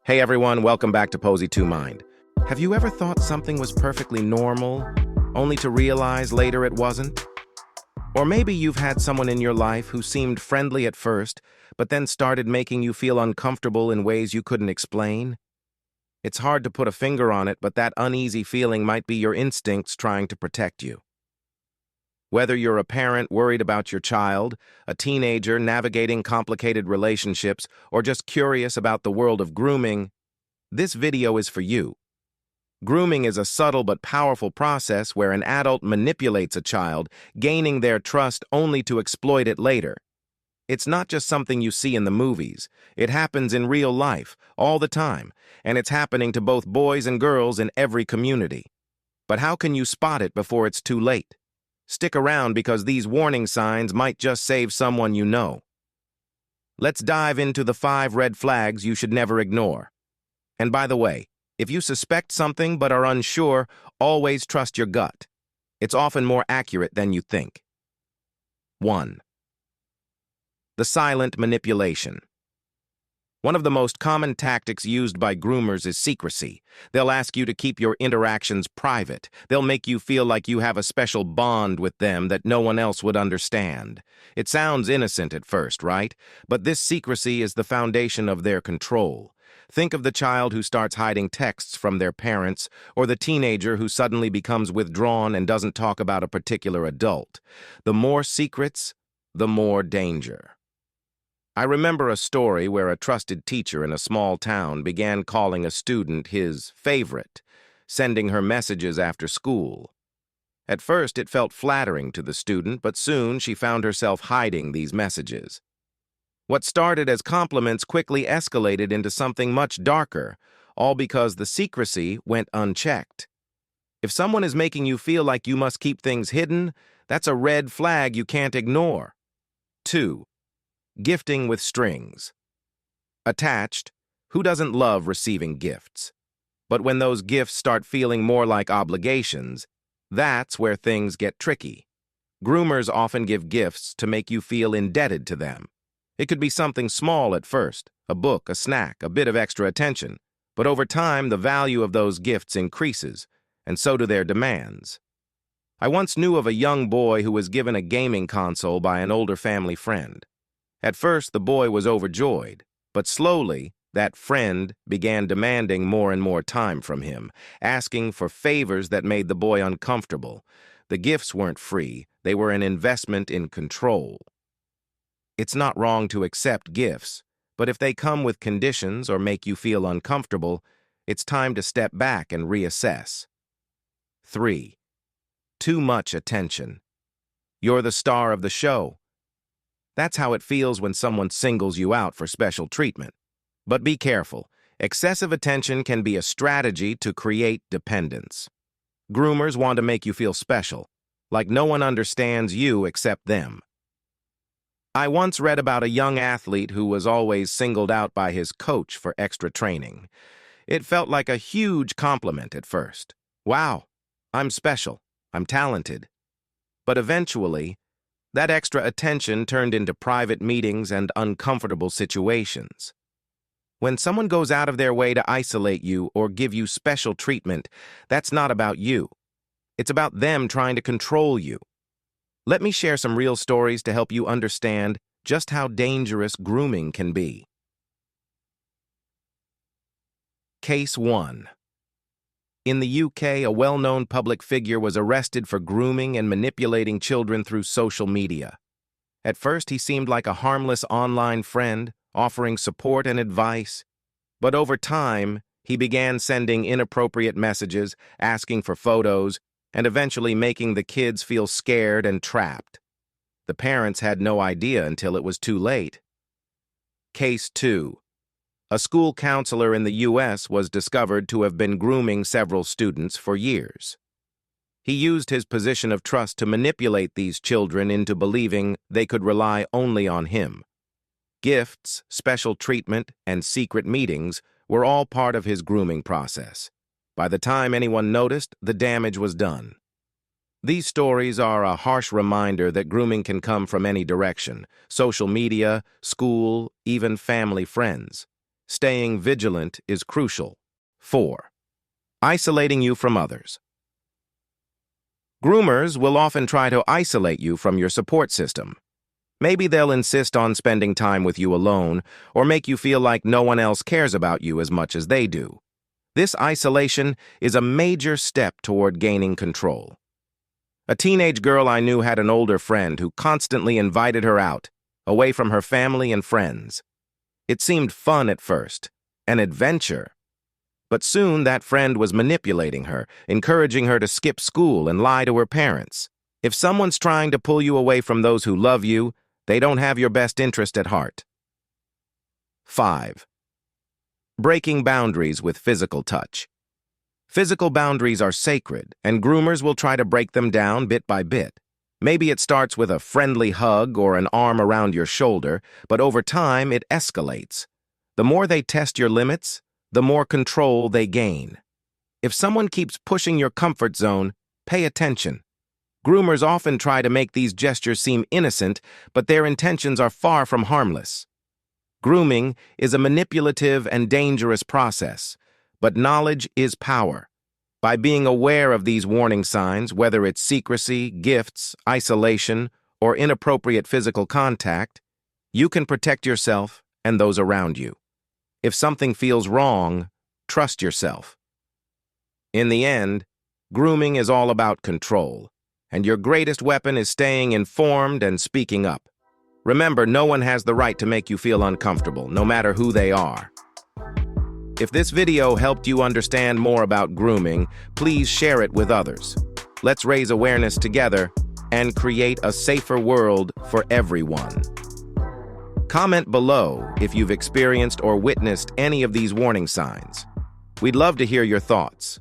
Hey everyone, welcome back to Posy 2 Mind. Have you ever thought something was perfectly normal, only to realize later it wasn't? Or maybe you've had someone in your life who seemed friendly at first, but then started making you feel uncomfortable in ways you couldn't explain? It's hard to put a finger on it, but that uneasy feeling might be your instincts trying to protect you. Whether you're a parent worried about your child, a teenager navigating complicated relationships, or just curious about the world of grooming, this video is for you. Grooming is a subtle but powerful process where an adult manipulates a child, gaining their trust only to exploit it later. It's not just something you see in the movies. It happens in real life, all the time, and it's happening to both boys and girls in every community. But how can you spot it before it's too late? Stick around because these warning signs might just save someone you know. Let's dive into the 5 red flags you should never ignore. And by the way, if you suspect something but are unsure, always trust your gut. It's often more accurate than you think. 1. The silent manipulation. One of the most common tactics used by groomers is secrecy. They'll ask you to keep your interactions private. They'll make you feel like you have a special bond with them that no one else would understand. It sounds innocent at first, right? But this secrecy is the foundation of their control. Think of the child who starts hiding texts from their parents, or the teenager who suddenly becomes withdrawn and doesn't talk about a particular adult. The more secrets, the more danger. I remember a story where a trusted teacher in a small town began calling a student his favorite, sending her messages after school. At first, it felt flattering to the student, but soon she found herself hiding these messages. What started as compliments quickly escalated into something much darker, all because the secrecy went unchecked. If someone is making you feel like you must keep things hidden, that's a red flag you can't ignore. 2. Gifting with strings. Attached, who doesn't love receiving gifts? But when those gifts start feeling more like obligations, that's where things get tricky. Groomers often give gifts to make you feel indebted to them. It could be something small at first, a book, a snack, a bit of extra attention, but over time the value of those gifts increases, and so do their demands. I once knew of a young boy who was given a gaming console by an older family friend. At first, the boy was overjoyed, but slowly, that friend began demanding more and more time from him, asking for favors that made the boy uncomfortable. The gifts weren't free, they were an investment in control. It's not wrong to accept gifts, but if they come with conditions or make you feel uncomfortable, it's time to step back and reassess. 3. Too much attention. You're the star of the show. That's how it feels when someone singles you out for special treatment. But be careful. Excessive attention can be a strategy to create dependence. Groomers want to make you feel special, like no one understands you except them. I once read about a young athlete who was always singled out by his coach for extra training. It felt like a huge compliment at first. Wow, I'm special. I'm talented. But eventually, that extra attention turned into private meetings and uncomfortable situations. When someone goes out of their way to isolate you or give you special treatment, that's not about you. It's about them trying to control you. Let me share some real stories to help you understand just how dangerous grooming can be. Case 1. In the UK, a well-known public figure was arrested for grooming and manipulating children through social media. At first, he seemed like a harmless online friend, offering support and advice. But over time, he began sending inappropriate messages, asking for photos, and eventually making the kids feel scared and trapped. The parents had no idea until it was too late. Case 2. A school counselor in the U.S. was discovered to have been grooming several students for years. He used his position of trust to manipulate these children into believing they could rely only on him. Gifts, special treatment, and secret meetings were all part of his grooming process. By the time anyone noticed, the damage was done. These stories are a harsh reminder that grooming can come from any direction: social media, school, even family friends. Staying vigilant is crucial. 4. Isolating you from others. Groomers will often try to isolate you from your support system. Maybe they'll insist on spending time with you alone or make you feel like no one else cares about you as much as they do. This isolation is a major step toward gaining control. A teenage girl I knew had an older friend who constantly invited her out, away from her family and friends. It seemed fun at first, an adventure. But soon that friend was manipulating her, encouraging her to skip school and lie to her parents. If someone's trying to pull you away from those who love you, they don't have your best interest at heart. 5. Breaking boundaries with physical touch. Physical boundaries are sacred, and groomers will try to break them down bit by bit. Maybe it starts with a friendly hug or an arm around your shoulder, but over time it escalates. The more they test your limits, the more control they gain. If someone keeps pushing your comfort zone, pay attention. Groomers often try to make these gestures seem innocent, but their intentions are far from harmless. Grooming is a manipulative and dangerous process, but knowledge is power. By being aware of these warning signs, whether it's secrecy, gifts, isolation, or inappropriate physical contact, you can protect yourself and those around you. If something feels wrong, trust yourself. In the end, grooming is all about control, and your greatest weapon is staying informed and speaking up. Remember, no one has the right to make you feel uncomfortable, no matter who they are. If this video helped you understand more about grooming, please share it with others. Let's raise awareness together and create a safer world for everyone. Comment below if you've experienced or witnessed any of these warning signs. We'd love to hear your thoughts.